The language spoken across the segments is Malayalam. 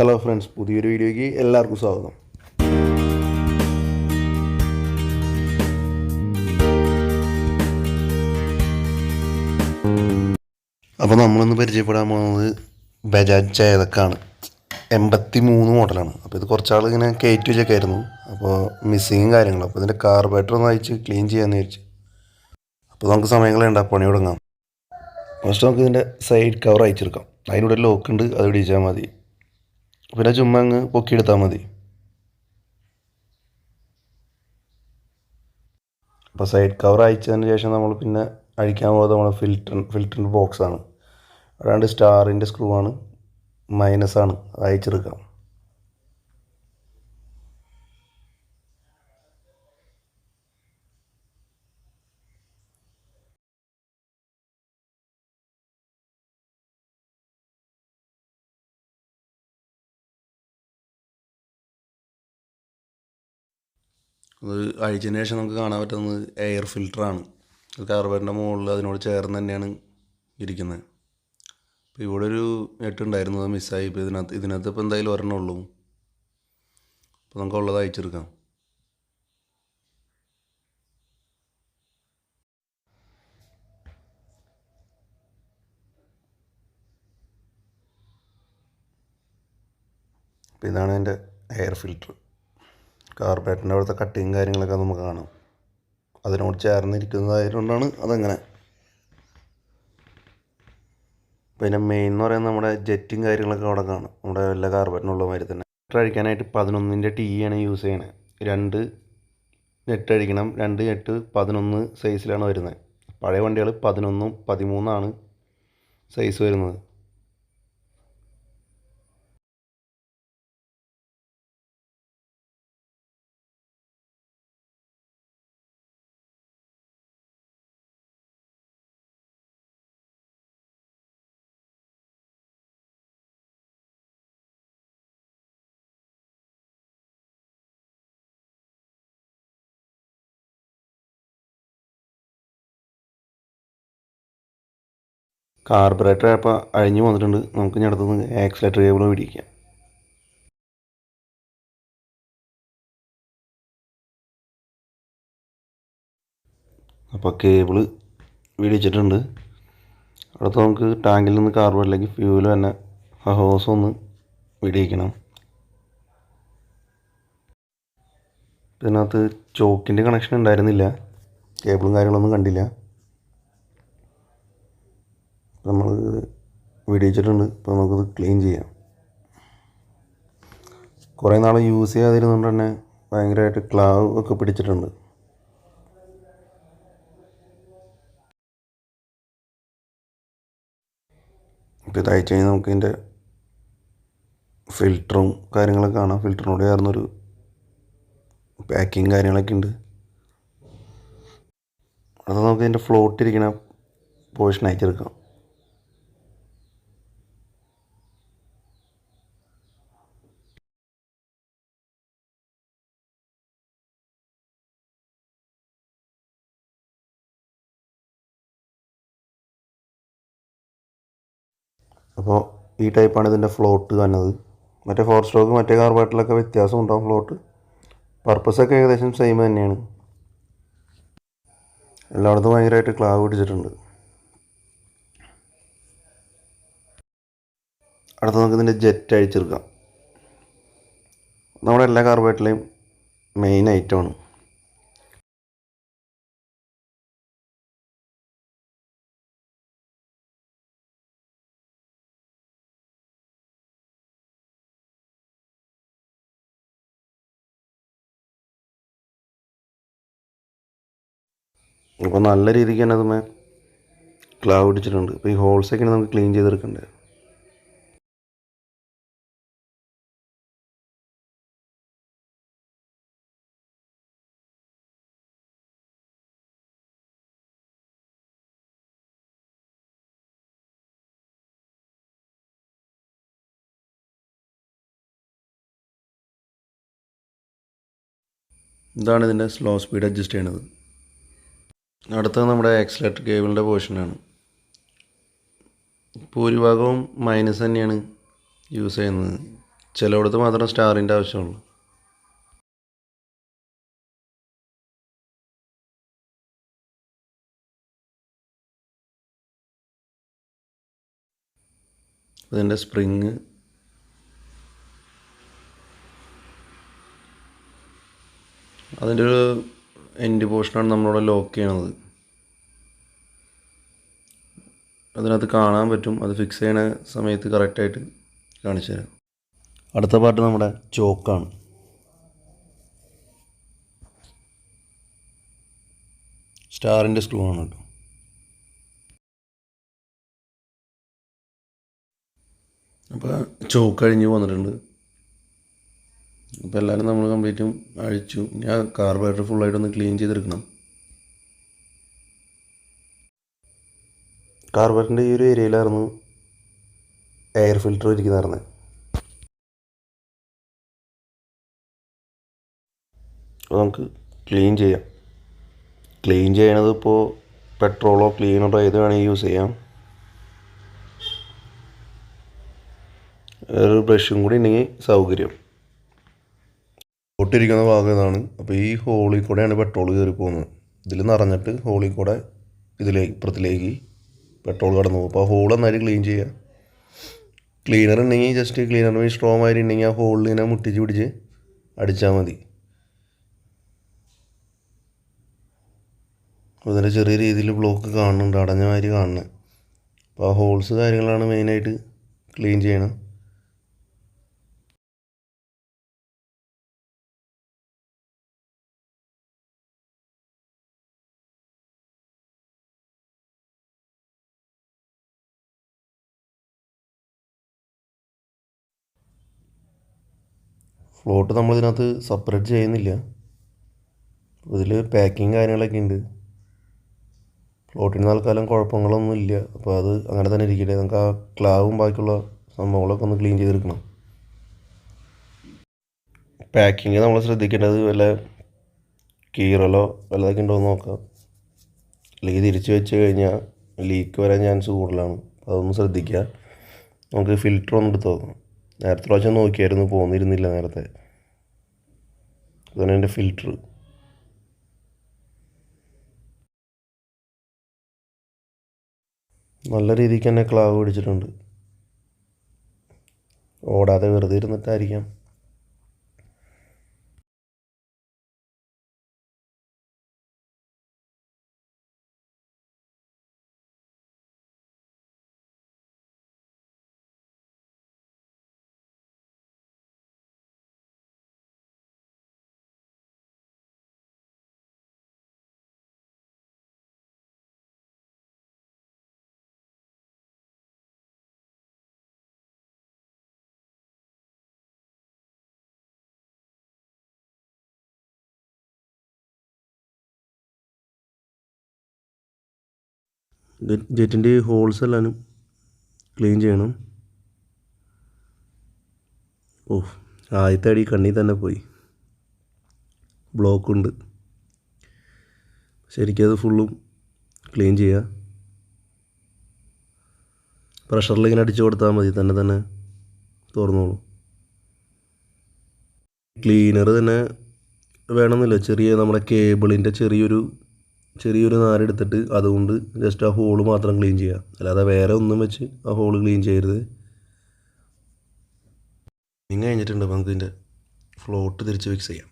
ഹലോ ഫ്രണ്ട്സ്, പുതിയൊരു വീഡിയോയ്ക്ക് എല്ലാവർക്കും സ്വാഗതം. അപ്പോൾ നമ്മളിന്ന് പരിചയപ്പെടാൻ പോകുന്നത് ബജാജ് ചേതക്കാണ്. 83 മോഡലാണ്. അപ്പോൾ ഇത് കുറച്ചാൾ ഇങ്ങനെ കയറ്റി വെച്ചൊക്കെ ആയിരുന്നു. അപ്പോൾ മിസ്സിങ്ങും കാര്യങ്ങളും. അപ്പോൾ ഇതിൻ്റെ കാർബറേറ്റർ ഒന്ന് അയച്ച് ക്ലീൻ ചെയ്യാമെന്ന് വിചാരിച്ചു. അപ്പോൾ നമുക്ക് സമയങ്ങളുണ്ട്, പണി തുടങ്ങാം. ഫസ്റ്റ് നമുക്ക് ഇതിൻ്റെ സൈഡ് കവർ അയച്ചെടുക്കാം. അതിലൂടെ ലോക്ക് ഉണ്ട്, അത് പിടിച്ചാൽ മതി. പിന്നെ ചുമ്മാ അങ്ങ് പൊക്കിയെടുത്താൽ മതി. അപ്പോൾ സൈഡ് കവർ അയച്ചതിന് ശേഷം നമ്മൾ പിന്നെ അഴിക്കാൻ പോകുന്നത് നമ്മുടെ ഫിൽറ്ററിൻ്റെ ബോക്സാണ്. അതാണ്ട് സ്റ്റാറിൻ്റെ സ്ക്രൂ ആണ്, മൈനസാണ്, അയച്ചെടുക്കാം. അത് അഴിച്ചതിന് ശേഷം നമുക്ക് കാണാൻ പറ്റുന്നത് എയർ ഫിൽറ്ററാണ്. കാർബറിൻ്റെ മുകളിൽ അതിനോട് ചേർന്ന് തന്നെയാണ് ഇരിക്കുന്നത്. അപ്പോൾ ഇവിടെ ഒരു നെട്ടുണ്ടായിരുന്നു, അത് മിസ്സായി. ഇപ്പോൾ ഇതിനകത്ത് ഇപ്പോൾ എന്തായാലും ഒരെണ്ണം ഉള്ളൂ. അപ്പോൾ നമുക്ക് ഉള്ളത് അയച്ചെടുക്കാം. അപ്പോൾ ഇതാണ് എൻ്റെ എയർ ഫിൽറ്റർ. കാർബറേറ്ററിൻ്റെ അവിടുത്തെ കട്ടിങ് കാര്യങ്ങളൊക്കെ നമുക്ക് കാണാം. അതിനോട് ചേർന്നിരിക്കുന്നതായതുകൊണ്ടാണ് അതങ്ങനെ. പിന്നെ മെയിൻ എന്ന് പറയുന്നത് നമ്മുടെ ജെറ്റും കാര്യങ്ങളൊക്കെ അവിടെ കാണാം, നമ്മുടെ എല്ലാ കാർബറേറ്ററിനുള്ള മാതിരി തന്നെ. നെറ്റ് അഴിക്കാനായിട്ട് 11ൻ്റെ ടി ആണ് യൂസ് ചെയ്യണത്. 2 നെറ്റ് അഴിക്കണം. 2 നെറ്റ് 11 സൈസിലാണ് വരുന്നത്. പഴയ വണ്ടികൾ 11ഉം 13ആണ് സൈസ് വരുന്നത്. കാർബറേറ്റർ അപ്പോൾ അഴിഞ്ഞു വന്നിട്ടുണ്ട്. നമുക്ക് ഇനി അടുത്തുനിന്ന് ആക്സിലേറ്റർ കേബിൾ പിടിക്കാം. അപ്പോൾ കേബിള് പിടിച്ചിട്ടുണ്ട്. അടുത്ത് നമുക്ക് ടാങ്കിൽ നിന്ന് കാർബറേറ്ററിലേക്ക് ഫ്യൂൽ തന്നെ ഹോസ് ഒന്ന് പിടിക്കണം. ഇതിനകത്ത് ചോക്കിൻ്റെ കണക്ഷൻ ഉണ്ടായിരുന്നില്ല, കേബിളും കാര്യങ്ങളൊന്നും കണ്ടില്ല. നമ്മൾ വിടിയിച്ചിട്ടുണ്ട്. ഇപ്പോൾ നമുക്കിത് ക്ലീൻ ചെയ്യാം. കുറേ നാൾ യൂസ് ചെയ്യാതിരുന്നുകൊണ്ട് തന്നെ ഭയങ്കരമായിട്ട് ക്ലാവ് ഒക്കെ പിടിച്ചിട്ടുണ്ട്. ഇപ്പോൾ ഇത് അയച്ചു കഴിഞ്ഞാൽ നമുക്കിതിൻ്റെ ഫിൽറ്ററും കാര്യങ്ങളൊക്കെ കാണാം. ഫിൽറ്ററിനോട് ചേർന്നൊരു പാക്കിങ് കാര്യങ്ങളൊക്കെ ഉണ്ട്. അത് നമുക്ക് ഇതിൻ്റെ ഫ്ലോട്ടിരിക്കുന്ന പോർഷൻ അയച്ചെടുക്കാം. അപ്പോൾ ഈ ടൈപ്പാണ് ഇതിൻ്റെ ഫ്ലോട്ട് വന്നത്. മറ്റേ 4 സ്ട്രോക്ക് മറ്റേ കാർബറേറ്ററിലൊക്കെ വ്യത്യാസം ഉണ്ടാവും ഫ്ലോട്ട്. പർപ്പസൊക്കെ ഏകദേശം സെയിം തന്നെയാണ്. എല്ലായിടത്തും ഭയങ്കരമായിട്ട് ക്ലാവ് പിടിച്ചിട്ടുണ്ട്. അടുത്ത നമുക്ക് ഇതിൻ്റെ ജെറ്റ് അഴിച്ചെടുക്കാം. നമ്മുടെ എല്ലാ കാർബറേറ്ററിലെയും മെയിൻ ഐറ്റമാണ്. അപ്പോൾ നല്ല രീതിക്ക് തന്നെ അതുമേ ക്ലാവ് പിടിച്ചിട്ടുണ്ട്. അപ്പോൾ ഈ ഹോൾസൊക്കെയാണ് നമുക്ക് ക്ലീൻ ചെയ്തെടുക്കേണ്ടത്. ഇതാണ് ഇതിൻ്റെ സ്ലോ സ്പീഡ് അഡ്ജസ്റ്റ് ചെയ്യണത്. അടുത്തത് നമ്മുടെ ആക്സിലേറ്റർ കേബിളിൻ്റെ പോർഷനാണ്. ഭൂരിഭാഗവും മൈനസ് തന്നെയാണ് യൂസ് ചെയ്യുന്നത്. ചിലയിടത്ത് മാത്രം സ്റ്റാറിൻ്റെ ആവശ്യമുള്ളൂ. അതിൻ്റെ സ്പ്രിങ് അതിൻ്റെ ഒരു എൻഡ് പോർഷനാണ് നമ്മളിവിടെ ലോക്ക് ചെയ്യണത്. അതിനകത്ത് കാണാൻ പറ്റും. അത് ഫിക്സ് ചെയ്യണ സമയത്ത് കറക്റ്റായിട്ട് കാണിച്ചു തരാം. അടുത്ത പാർട്ട് നമ്മുടെ ചോക്കാണ്. സ്റ്റാറിൻ്റെ സ്ക്രൂ ആണ് കേട്ടോ. അപ്പോൾ ചോക്ക് കഴിഞ്ഞ് വന്നിട്ടുണ്ട്. അപ്പോൾ എല്ലാവരും നമ്മൾ കംപ്ലീറ്റും അഴിച്ചു. ഞാൻ കാർബറേറ്റർ ഫുള്ളായിട്ടൊന്ന് ക്ലീൻ ചെയ്തെടുക്കണം. കാർബറേറ്ററിൻ്റെ ഈ ഒരു ഏരിയയിലായിരുന്നു എയർ ഫിൽറ്റർ ഇരിക്കുന്നതായിരുന്നത്. അപ്പോൾ നമുക്ക് ക്ലീൻ ചെയ്യാം. ക്ലീൻ ചെയ്യണത് ഇപ്പോൾ പെട്രോളോ ക്ലീനറോ ഏത് വേണമെങ്കിൽ യൂസ് ചെയ്യാം. ഒരു ബ്രഷും കൂടി ഉണ്ടെങ്കിൽ സൗകര്യം. പൊട്ടിരിക്കുന്ന ഭാഗം ഇതാണ്. അപ്പോൾ ഈ ഹോളിൽ കൂടെയാണ് പെട്രോൾ കയറി പോകുന്നത്. ഇതിൽ നിറഞ്ഞിട്ട് ഹോളിൽ കൂടെ ഇതിലേക്ക് ഇപ്പുറത്തിലേക്ക് പെട്രോൾ കടന്നു പോകും. അപ്പോൾ ആ ഹോൾ നന്നായിട്ട് ക്ലീൻ ചെയ്യുക. ക്ലീനർ ഉണ്ടെങ്കിൽ ജസ്റ്റ് ക്ലീനർ സ്ട്രോ മാതിരി ഉണ്ടെങ്കിൽ ആ ഹോളിൽ ഇങ്ങനെ മുട്ടിച്ച് പിടിച്ച് അടിച്ചാൽ മതി. അതിൻ്റെ ചെറിയ രീതിയിൽ ബ്ലോക്ക് കാണുന്നുണ്ട്, അടഞ്ഞ മാതിരി കാണുന്നത്. അപ്പോൾ ആ ഹോൾസ് കാര്യങ്ങളാണ് മെയിനായിട്ട് ക്ലീൻ ചെയ്യണം. ഫ്ലോട്ട് നമ്മളിതിനകത്ത് സെപ്പറേറ്റ് ചെയ്യുന്നില്ല. ഇതിൽ പാക്കിങ് കാര്യങ്ങളൊക്കെ ഉണ്ട്. ഫ്ലോട്ടിന് തൽക്കാലം കുഴപ്പങ്ങളൊന്നും ഇല്ല. അപ്പോൾ അത് അങ്ങനെ തന്നെ ഇരിക്കട്ടെ. നമുക്ക് ആ ക്ലാവും ബാക്കിയുള്ള സംഭവങ്ങളൊക്കെ ഒന്ന് ക്ലീൻ ചെയ്തെടുക്കണം. പാക്കിങ് നമ്മൾ ശ്രദ്ധിക്കേണ്ടത് വല്ല കീറലോ വല്ലതൊക്കെ ഉണ്ടോ എന്ന് നോക്കാം. അല്ലെങ്കിൽ തിരിച്ച് വെച്ച് കഴിഞ്ഞാൽ ലീക്ക് വരാൻ ചാൻസ് കൂടുതലാണ്. അതൊന്ന് ശ്രദ്ധിക്കുക. നമുക്ക് ഫിൽറ്റർ ഒന്ന് എടുത്ത് നോക്കാം. നേരത്തെ പ്രാവശ്യം നോക്കിയായിരുന്നു, പോന്നിരുന്നില്ല നേരത്തെ. അതാണ് എൻ്റെ ഫിൽറ്റർ. നല്ല രീതിക്ക് തന്നെ ക്ലാവ് പിടിച്ചിട്ടുണ്ട്. ഓടാതെ വെറുതെ ഇരുന്നിട്ടായിരിക്കാം. ജെറ്റിൻ്റെ ഹോൾസ് എല്ലാം ക്ലീൻ ചെയ്യണം. ആദ്യത്തെ അടി കണ്ണിൽ തന്നെ പോയി. ബ്ലോക്കുണ്ട്. ശരിക്കത് ഫുള്ളും ക്ലീൻ ചെയ്യുക. പ്രഷറിൽ ഇങ്ങനെ അടിച്ചു കൊടുത്താൽ മതി, തന്നെ തുറന്നോളൂ. ക്ലീനർ തന്നെ വേണമെന്നില്ല. നമ്മുടെ കേബിളിൻ്റെ ചെറിയൊരു നാരെടുത്തിട്ട് അതുകൊണ്ട് ജസ്റ്റ് ആ ഹോള് മാത്രം ക്ലീൻ ചെയ്യുക. അല്ലാതെ വേറെ ഒന്നും വെച്ച് ആ ഹോള് ക്ലീൻ ചെയ്യരുത്. ഇങ്ങനെ കഴിഞ്ഞിട്ടുണ്ട്. നമുക്ക് ഇതിൻ്റെ ഫ്ലോട്ട് തിരിച്ച് ഫിക്സ് ചെയ്യാം.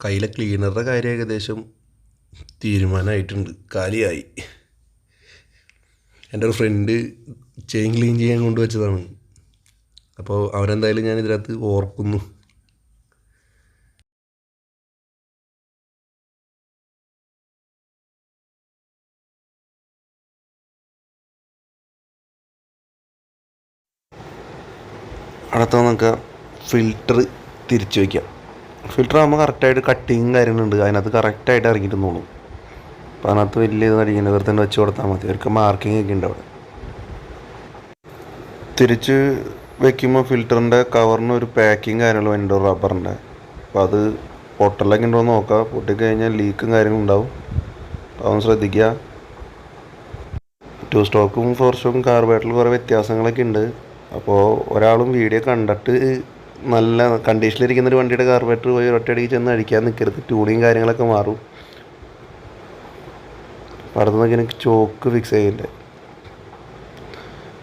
കയ്യിലെ ക്ലീനറുടെ കാര്യം ഏകദേശം തീരുമാനമായിട്ടുണ്ട്, കാലിയായി. എൻ്റെ ഒരു ഫ്രണ്ട് ചെയിൻ ക്ലീൻ ചെയ്യാൻ കൊണ്ടുവച്ചതാണ്. അപ്പോൾ അവരെന്തായാലും ഞാൻ ഇതിനകത്ത് ഓർക്കുന്നു. അടുത്ത നമുക്ക് ഫിൽറ്റർ തിരിച്ച് വയ്ക്കാം. ഫിൽറ്റർ ആകുമ്പോൾ കറക്റ്റായിട്ട് കട്ടിങ് കാര്യങ്ങളുണ്ട്. അതിനകത്ത് കറക്റ്റായിട്ട് ഇറങ്ങിയിട്ടുണ്ടോളും. അപ്പോൾ അതിനകത്ത് വലിയ ഇത് അടിക്കേണ്ട, വെറുതെ തന്നെ വെച്ച് കൊടുത്താൽ മതി. അവർക്ക് മാർക്കിംഗ് ഒക്കെ ഉണ്ട് അവിടെ. തിരിച്ച് വയ്ക്കുമ്പോൾ ഫിൽറ്ററിൻ്റെ കവറിന് ഒരു പാക്കിങ് കാര്യങ്ങളും ഉണ്ട്, റബ്ബറിൻ്റെ. അപ്പോൾ അത് പൊട്ടലൊക്കെ ഉണ്ടോ എന്ന് നോക്കുക. പൊട്ടിക്കഴിഞ്ഞാൽ ലീക്കും കാര്യങ്ങളും ഉണ്ടാവും. അതൊന്ന് ശ്രദ്ധിക്കുക. 2 സ്റ്റോക്കും 4 സ്റ്റോക്കും കാർബറേറ്ററിൽ കുറേ വ്യത്യാസങ്ങളൊക്കെ ഉണ്ട്. അപ്പോൾ ഒരാളും വീഡിയോ കണ്ടിട്ട് നല്ല കണ്ടീഷനിലിരിക്കുന്നൊരു വണ്ടിയുടെ കാർബറേറ്റർ പോയി ഒറ്റയടിക്ക് ചെന്ന് അടിക്കാൻ നിൽക്കരുത്. ട്യൂണിങ് കാര്യങ്ങളൊക്കെ മാറും. അടുത്ത് നോക്കി എനിക്ക് ചോക്ക് ഫിക്സ് ചെയ്യില്ല.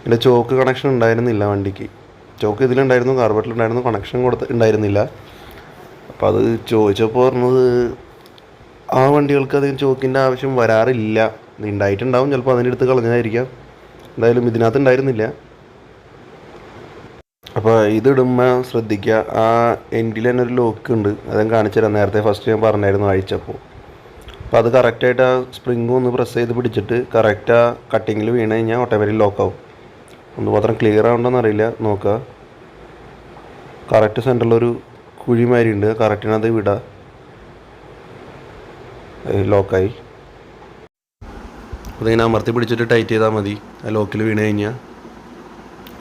എൻ്റെ ചോക്ക് കണക്ഷൻ ഉണ്ടായിരുന്നില്ല വണ്ടിക്ക്. ചോക്ക് ഇതിലുണ്ടായിരുന്നു, കാർബറേറ്ററിലുണ്ടായിരുന്നു, കണക്ഷൻ ഉണ്ടായിരുന്നില്ല. അപ്പോൾ അത് ചോദിച്ചപ്പോൾ പറഞ്ഞത് ആ വണ്ടികൾക്ക് അധികം ചോക്കിൻ്റെ ആവശ്യം വരാറില്ല. ഉണ്ടായിട്ടുണ്ടാവും, ചിലപ്പോൾ അതിൻ്റെ അടുത്ത് കളഞ്ഞതായിരിക്കാം. എന്തായാലും ഇതിനകത്ത് ഉണ്ടായിരുന്നില്ല. അപ്പോൾ ഇതിടുമ്പോൾ ശ്രദ്ധിക്കുക, ആ എൻഡിൽ തന്നെ ഒരു ലോക്ക് ഉണ്ട്. അത് ഞാൻ കാണിച്ചു തരാം. നേരത്തെ ഫസ്റ്റ് ഞാൻ പറഞ്ഞായിരുന്നു അഴിച്ചപ്പോൾ. അപ്പോൾ അത് കറക്റ്റായിട്ട് ആ സ്പ്രിങ് ഒന്ന് പ്രസ് ചെയ്ത് പിടിച്ചിട്ട് കറക്റ്റ് ആ കട്ടിങ്ങിൽ വീണ് കഴിഞ്ഞാൽ ഓട്ടോമാറ്റിക് ലോക്കാവും. ഒന്ന് മാത്രം ക്ലിയർ ആവുണ്ടോയെന്ന് അറിയില്ല, നോക്കുക. കറക്റ്റ് സെൻറ്ററിലൊരു കുഴിമാരി ഉണ്ട്, കറക്റ്റിനകത്ത് വിടുക. ലോക്കായി. അതിങ്ങനെ അമർത്തി പിടിച്ചിട്ട് ടൈറ്റ് ചെയ്താൽ മതി. ആ ലോക്കിൽ വീണ് കഴിഞ്ഞാൽ.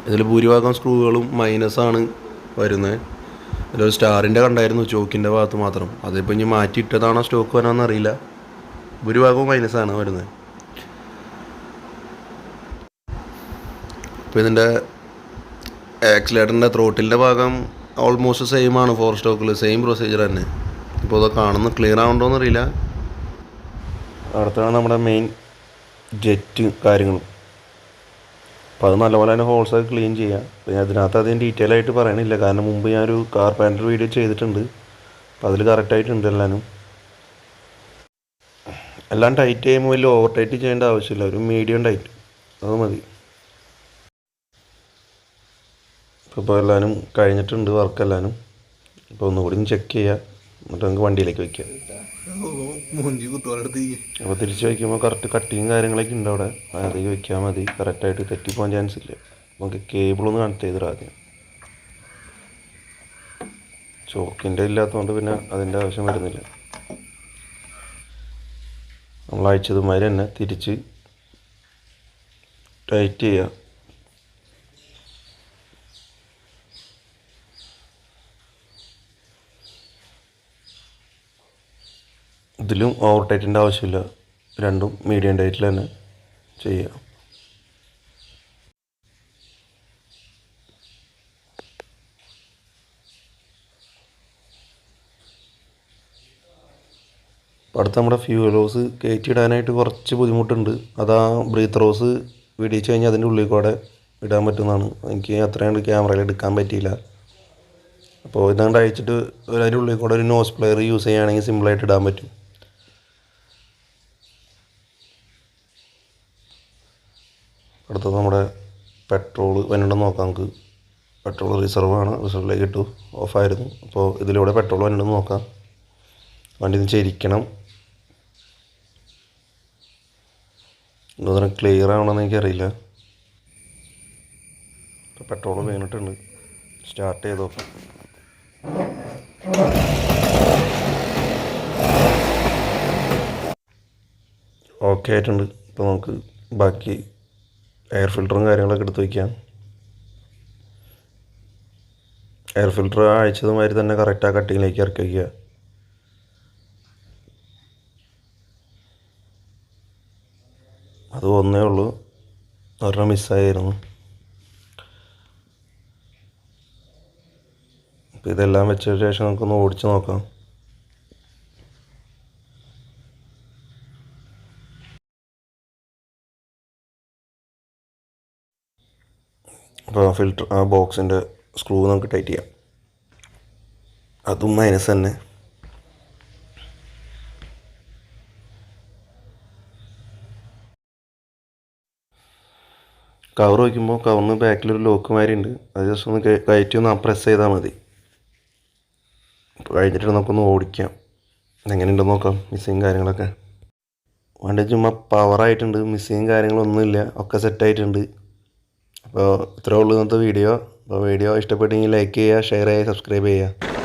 ഇതിൽ ഭൂരിഭാഗം സ്ക്രൂകളും മൈനസാണ് വരുന്നത്. അതിലൊരു സ്റ്റാറിൻ്റെ കണ്ടായിരുന്നു ചോക്കിൻ്റെ ഭാഗത്ത് മാത്രം. അതിപ്പോൾ ഇനി മാറ്റിയിട്ടതാണോ സ്റ്റോക്ക് വരാമെന്ന് അറിയില്ല. ഭൂരിഭാഗവും മൈനസാണ് വരുന്നത്. ഇപ്പോൾ ഇതിൻ്റെ ആക്സിലേറ്ററിൻ്റെ ത്രോട്ടിലിൻ്റെ ഭാഗം ഓൾമോസ്റ്റ് സെയിം ആണ്. 4 സ്റ്റോക്കിൽ സെയിം പ്രൊസീജിയർ തന്നെ. ഇപ്പോൾ അത് കാണുന്ന ക്ലിയർ ആവുണ്ടോയെന്ന് അറിയില്ല. അടുത്താണ് നമ്മുടെ മെയിൻ ജെറ്റ് കാര്യങ്ങളും. അപ്പോൾ അത് നല്ലപോലെ തന്നെ ഹോൾസൊക്കെ ക്ലീൻ ചെയ്യുക. അപ്പോൾ ഞാൻ അതിനകത്ത് അധികം ഡീറ്റെയിൽ ആയിട്ട് പറയണില്ല, കാരണം മുമ്പ് ഞാനൊരു കാർപെൻറ്റർ വീഡിയോ ചെയ്തിട്ടുണ്ട്. അപ്പോൾ അതിൽ കറക്റ്റായിട്ടുണ്ട് എല്ലാം ടൈറ്റ് ചെയ്യുമ്പോൾ വലിയ ഓവർ ടൈറ്റ് ചെയ്യേണ്ട ആവശ്യമില്ല. ഒരു മീഡിയം ടൈറ്റ് അത് മതി. ഇപ്പോൾ എല്ലാവരും കഴിഞ്ഞിട്ടുണ്ട് വർക്കെല്ലാവരും. ഇപ്പോൾ ഒന്നുകൂടി ചെക്ക് ചെയ്യുക, എന്നിട്ട് നമുക്ക് വണ്ടിയിലേക്ക് വയ്ക്കാം. അപ്പോൾ തിരിച്ച് വയ്ക്കുമ്പോൾ കറക്റ്റ് കട്ടിങ് കാര്യങ്ങളൊക്കെ ഉണ്ട് അവിടെ. അതിലേക്ക് വയ്ക്കാൻ മതി. കറക്റ്റായിട്ട് തെറ്റിപ്പോകാൻ ചാൻസ് ഇല്ല. നമുക്ക് കേബിളൊന്ന് കണക്ട് ചെയ്തിടാം ആദ്യം. ചോക്കിൻ്റെ ഇല്ലാത്തതുകൊണ്ട് പിന്നെ അതിൻ്റെ ആവശ്യം വരുന്നില്ല. നമ്മൾ അയച്ചതുമാതിരി തന്നെ തിരിച്ച് ടൈറ്റ് ചെയ്യുക. ഇതിലും ഓവർ ടൈറ്റിൻ്റെ ആവശ്യമില്ല, രണ്ടും മീഡിയം ടൈറ്റിൽ തന്നെ ചെയ്യുക. അടുത്ത് നമ്മുടെ ഫ്യൂൽ ഹോസ് കയറ്റിയിടാനായിട്ട് കുറച്ച് ബുദ്ധിമുട്ടുണ്ട്. അതാ ബ്രീത്ത് ഹോസ് വിടിച്ച് കഴിഞ്ഞാൽ അതിൻ്റെ ഉള്ളിൽ കൂടെ ഇടാൻ പറ്റുന്നതാണ്. എനിക്ക് അത്രയും ക്യാമറയിൽ എടുക്കാൻ പറ്റിയില്ല. അപ്പോൾ ഇതാണ്ട് അയച്ചിട്ട് അതിൻ്റെ ഉള്ളിൽ കൂടെ ഒരു നോസ് പ്ലെയർ യൂസ് ചെയ്യുകയാണെങ്കിൽ സിമ്പിളായിട്ട് ഇടാൻ പറ്റും. അടുത്തത് നമ്മുടെ പെട്രോൾ വന്നിട്ടുണ്ടെന്ന് നോക്കാം നമുക്ക്. പെട്രോൾ റിസർവാണ്, റിസർവിലേക്ക് ഇട്ടു, ഓഫായിരുന്നു. അപ്പോൾ ഇതിലൂടെ പെട്രോൾ വന്നിട്ടുണ്ടെന്ന് നോക്കാം. വണ്ടി ഒന്ന് ചെരിക്കണം. എന്തോരം ക്ലിയർ ആവണമെന്ന് എനിക്കറിയില്ല. ഇപ്പോൾ പെട്രോൾ വീണിട്ടുണ്ട്. സ്റ്റാർട്ട് ചെയ്ത് നോക്കാം. ഓക്കെ ആയിട്ടുണ്ട്. ഇപ്പോൾ നമുക്ക് ബാക്കി എയർ ഫിൽറ്ററും കാര്യങ്ങളൊക്കെ എടുത്ത് വയ്ക്കാം. എയർ ഫിൽറ്റർ അയച്ചതുമാതിരി തന്നെ കറക്റ്റ് ആ കട്ടിങ്ങിലേക്ക് ഇറക്കി വയ്ക്കുക. അത് ഒന്നേ ഉള്ളൂ, ഒരെണ്ണം മിസ്സായിരുന്നു. അപ്പോൾ ഇതെല്ലാം വെച്ചതിന് ശേഷം നമുക്കൊന്ന് ഓടിച്ച് നോക്കാം. അപ്പോൾ ഫിൽറ്റർ ആ ബോക്സിൻ്റെ സ്ക്രൂ നമുക്ക് ടൈറ്റ് ചെയ്യാം. അതും മൈനസ് തന്നെ. കവർ വയ്ക്കുമ്പോൾ കവറിന് ബാക്കിലൊരു ലോക്ക് മാതിരി ഉണ്ട്. അത് ജസ്റ്റ് ഒന്ന് കയറ്റി ഒന്ന് പ്രസ് ചെയ്താൽ മതി. അപ്പോൾ കഴിഞ്ഞിട്ട് നമുക്കൊന്ന് ഓടിക്കാം. എങ്ങനെയുണ്ടെന്ന് നോക്കാം മിസ്സിങ് കാര്യങ്ങളൊക്കെ. വണ്ടി ചുമ്മാ പവറായിട്ടുണ്ട്, മിസ്സിങ് കാര്യങ്ങളൊന്നുമില്ല, ഒക്കെ സെറ്റായിട്ടുണ്ട്. അപ്പോൾ ഇത്രേ ഉള്ളൂ ഇന്നത്തെ വീഡിയോ. അപ്പോൾ വീഡിയോ ഇഷ്ടപ്പെട്ടെങ്കിൽ ലൈക്ക് ചെയ്യുക, ഷെയർ ചെയ്യുക, സബ്സ്ക്രൈബ് ചെയ്യുക.